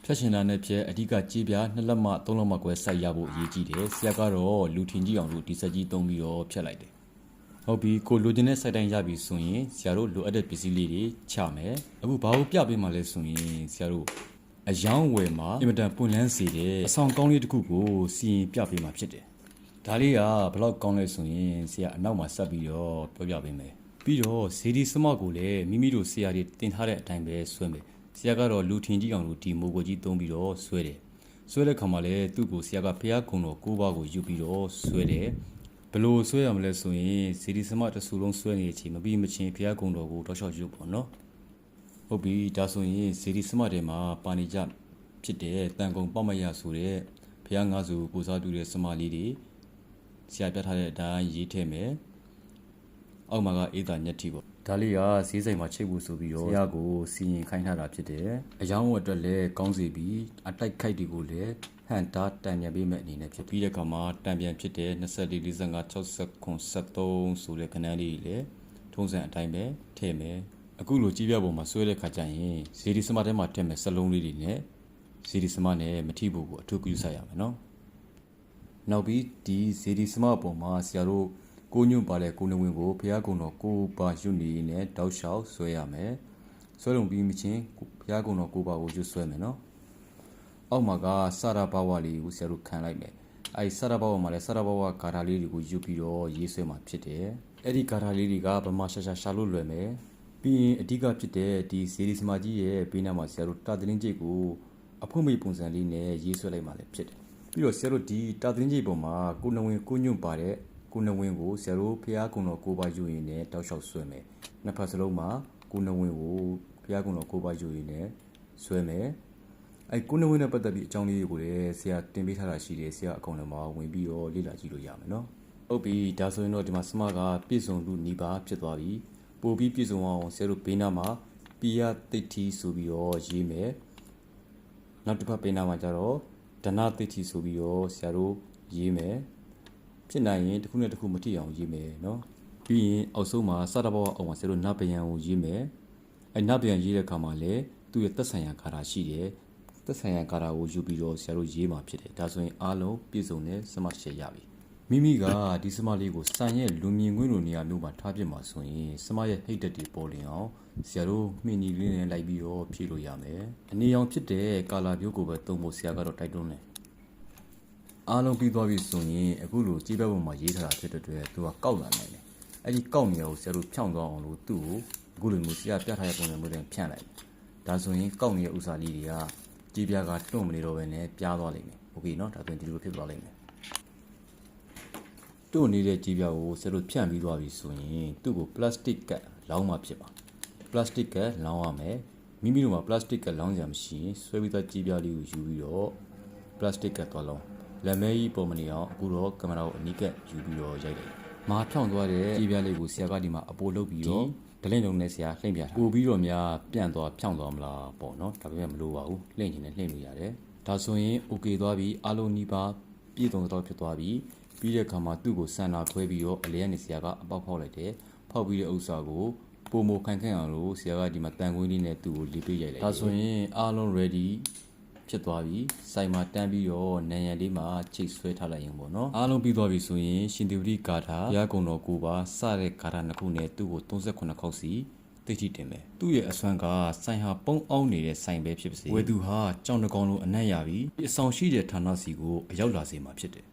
ဖြတ်ရှင်တာနဲ့ဖြတ်အဓိကကြေးပြ2လက်မှ3လက်မှကွဲစိုက်ရဖို့အရေးကြီးတယ်ဆရာကတော့လူထင်ကြီးအောင်လို့ဒီဆက်ကြီးသုံးပြီးတော့ဖြတ်လိုက်တယ်ဟုတ်ပြီကိုလိုချင်တဲ့စိုက်တိုင်းရပြီဆိုရင်ဆရာတို့လိုအပ်တဲ့ပစ္စည်းလေးတွေချမယ်အခုဘာလို့ပြပေးမှလဲဆိုရင်ဆရာတို့အယောင်းဝယ်မှာအင်မတန်ပွင့်လန်းစေတဲ့အဆောင်ကောင်းလေးတစ်ခုကိုစီရင်ပြပေးမှဖြစ်တယ်ဒါလေးကဘလောက်ကောင်းလဲဆိုရင်ဆရာအနောက်မှာဆက်ပြီးတော့ပြောပြပေးမယ်ပြီးတော့ဇေဒီစမကိုလည်းမိမိတို့ဆရာတွေတင်ထားတဲ့အတိုင်းပဲဆွဲမယ်ဆရာကတော့လူထင်ကြီးအောင်လို့ဒီမိုကိုကြီးသုံးပြီးတော့ဆွဲတယ်ဆွဲတဲ့ခါမှာလည်းသူ့ကိုဆရာကဖျားကုံတော်9ပါးကိုယူပြီးတော့ဆွဲတယ်ဘလို့ဆွဲရမလဲဆိုရင်ဇေဒီစမတဆူလုံးဆွဲနေတဲ့အချိန်မပြီးမချင်းဖျားကုံတော်ကိုတောက်လျှောက်ယူပေါ့နော်ဟုတ်ပြီဒါဆိုရင်ဇေဒီစမတွေမှာပါနေကြဖြစ်တဲ့တန်ကုံပေါမရဆိုတဲ့ဖျားငါးစုပူစားပြုတဲ့စမလေးတွေဆရာပြထားတဲ့အတိုင်းရေးထည့်မယ်အောက်မှာကအေးသာညက်တီပေါ့ဒါလေးကဈေးဆိုင်မှာချိတ်ဖို့ဆိုပြီးတော့ဆရာကိုစီရင်ခိုင်းထားတာဖြစ်တယ်အယောင်းဝတ်အတွက်လည်းကောင်းစီပြီးအတိုက်ခိုက်တွေကိုလည်းဟန်တာတန်ပြန်ပေးမဲ့အနေနဲ့ဖြစ်ပြီးတဲ့အခါမှာတန်ပြန်ဖြစ်တဲ့24 45 69 73ဆိုတဲ့ခဏန်းလေးလည်းထုံးစံအတိုင်းပဲထည့်မယ်အခုလိုကြီးပြပုံမှာဆွဲတဲ့ခါကျရင်ဇေဒီစမထဲမှာထည့်မဲ့စလုံးလေးတွေနဲ့ဇေဒီစမနဲ့မထိဖို့ကိုအထူးပြုဆိုင်ရမယ်နော်နောက်ပြီးဒီဇေဒီစမပုံမှာဆရာတို့ကိုညွန့်ပါတဲ့ကိုနဝင်းကိုဖျားကုံတော်ကိုပါရွနေနဲ့တောက်လျှောက်ဆွဲရမယ်ဆွဲလုံပြီးမချင်းဖျားကုံတော်ကိုပါကိုရွဆွဲမယ်နော်အောက်မှာကစရဘဝလေးကိုဆရာတို့ခံလိုက်မယ်အဲစရဘဝမှာလည်းစရဘဝဂါထာလေးတွေကိုယူပြီးတော့ရေးဆွဲမှာဖြစ်တယ်အဲ့ဒီဂါထာလေးတွေကဗမာရှာလို့လွယ်မယ်ပြီးရင်အဓိကဖြစ်တဲ့ဒီဇေဒီစမကြီးရဲ့ဘေးနားမှာဆရာတို့တာတင်းကျိတ်ကိုအဖွင့်မိပုံစံလေးနဲ့ရေးဆွဲလိုက်မှလည်းဖြစ်တယ်ပြီးတော့ဆရာတို့ဒီတာတင်းကျိတ်ပုံမှာကိုနဝင်းကိုညွန့်ပါတဲ့ကိုနဝင်းကိုဆရာတို့ဖျားကုံတော်9ပါးယူရင်လည်းတောက်လျှောက်ဆွဲမယ်နှစ်ဖက်စလုံးမှာကိုနဝင်းကိုဖျားကုံတော်9ပါးယူရင်လည်းဆွဲမယ်အဲကိုနဝင်းနဲ့ပတ်သက်ပြီးအကြောင်းလေးတွေကိုလည်းဆရာတင်ပေးထားတာရှိတယ်ဆရာအကောင့်ထဲမှာဝင်ပြီးတော့လေ့လာကြည့်လို့ရမယ်နော်ဟုတ်ပြီဒါဆိုရင်တော့ဒီမှာစမကပြည့်စုံလူနီးပါဖြစ်သွားပြီပို့ပြီးပြည့်စုံအောင်ဆရာတို့ဘေးနားမှာပိယတိတ်ထီဆိုပြီးတော့ရေးမယ်နောက်တစ်ဖက်ဘေးနားမှာကျတော့ဒနာတိတ်ထီဆိုပြီးတော့ဆရာတို့ရေးမယ်ဖြစ်နိုင်ရင်တစ်ခုနဲ့တစ်ခုမထိအောင်ရေးမယ်နော်ပြီးရင်အောက်ဆုံးမှာစတာဘောအောင်မှာဆရာတို့နတ်ပယံကိုရေးမယ်အဲနတ်ပယံရေးတဲ့အခါမှာလည်းသူ့ရဲ့သက်ဆိုင်ရာဂါထာရှိတယ်သက်ဆိုင်ရာဂါထာကိုယူပြီးတော့ဆရာတို့ရေးမှာဖြစ်တယ်ဒါဆိုရင်အားလုံးပြည့်စုံတဲ့စမတစ်ချက်ရပြီမိမိကဒီစမလေးကိုစံရဲ့လူမြင်ကွင်းလိုနေရာမျိုးမှာထားပြမှာဆိုရင်စမရဲ့ဟိတ်တက်တွေပေါ်လင်အောင်ဆရာတို့မိနီလေးနဲ့လိုက်ပြီးတော့ဖြည့်လို့ရမယ်အနေအောင်ဖြစ်တဲ့ကာလာမျိုးကိုပဲသုံးဖို့ဆရာကတော့တိုက်တွန်းတယ်အားလုံးပြီးသွားပြီဆိုရင်အခုလိုကြေးဘက်ပုံမှာရေးထားတာဖြစ်တဲ့အတွက်သူကကောက်လာနိုင်တယ်အဲ့ဒီကောက်နေရကိုဆရာတို့ဖြောင်းသွားအောင်လို့သူ့ကိုအခုလိုမျိုးဆရာပြထားတဲ့ပုံစံမျိုးနဲ့ဖြန့်လိုက်ဒါဆိုရင်ကောက်နေတဲ့ဥစ္စာလေးတွေကကြေးပြားကတွန့်မနေတော့ဘဲနဲ့ပြားသွားလိမ့်မယ်โอเคเนาะဒါဆိုရင်ဒီလိုဖြစ်သွားလိမ့်မယ်တွန့်နေတဲ့ကြေးပြားကိုဆရာတို့ဖြန့်ပြီးသွားပြီဆိုရင်သူ့ကိုပလတ်စတစ်ကတ်လောင်းမှဖြစ်ပါပလတ်စတစ်ကတ်လောင်းရမယ်မိမိတို့မှာပလတ်စတစ်ကတ်လောင်းကြမရှိရင်ဆွဲပြီးသားကြေးပြားလေးကိုယူပြီးတော့ပလတ်စတစ်ကတ်သွားလောင်းလက်မဲကြီးပုံမနေအောင်အခုတော့ကင်မရာကိုအနီးကပ်ယူပြီးတော့ရိုက်တယ်။မာဖြောင်းသွားတဲ့ကြေးပြားလေးကိုဆရာကဒီမှာအပိုလုပ်ပြီးတော့ဒလင့်လုံးနဲ့ဆရာလှိမ့်ပြတာ။ပို့ပြီးတော့များပြန့်သွားဖြောင်းသွားမလားပေါ့နော်။ဒါပေမဲ့မလိုပါဘူး။လှိမ့်နေနဲ့လှိမ့်လို့ရတယ်။ဒါဆိုရင် okay သွားပြီးအားလုံးနီးပါးပြည့်စုံတော့ဖြစ်သွားပြီ။ပြီးတဲ့အခါမှာသူ့ကိုစန္နာခွဲပြီးတော့အလဲကနေဆရာကအပေါက်ဖောက်လိုက်တယ်။ဖောက်ပြီးတဲ့ဥစ္စာကိုပုံမခိုင်ခိုင်အောင်လို့ဆရာကဒီမှာတန်ခွင်းလေးနဲ့သူ့ကိုလေးပေးရိုက်လိုက်တယ်။ဒါဆိုရင်အားလုံး readyဖြစ်သွားပြီစိုက်မှာတန်းပြီးတော့နံရံလေးမှာချိတ်ဆွဲထားလိုက်ရင်ပေါ့နော်အားလုံးပြီးသွားပြီဆိုရင်ရှင်သေဝတိဂါထာဘုရားကုံတော်9ပါးစတဲ့ဂါထာ2ခုနဲ့သူ့ကို38ခေါက်စီတိတ်ထိတင်မယ်သူ့ရဲ့အစွမ်းကစိုင်ဟာပုံအောင်နေတဲ့စိုင်ပဲဖြစ်ပါစေဝေသူဟာကြောင်တကောင်လိုအနက်ရပြီးအဆောင်ရှိတဲ့ဌာနစီကိုအရောက်လာစေမှာဖြစ်တယ်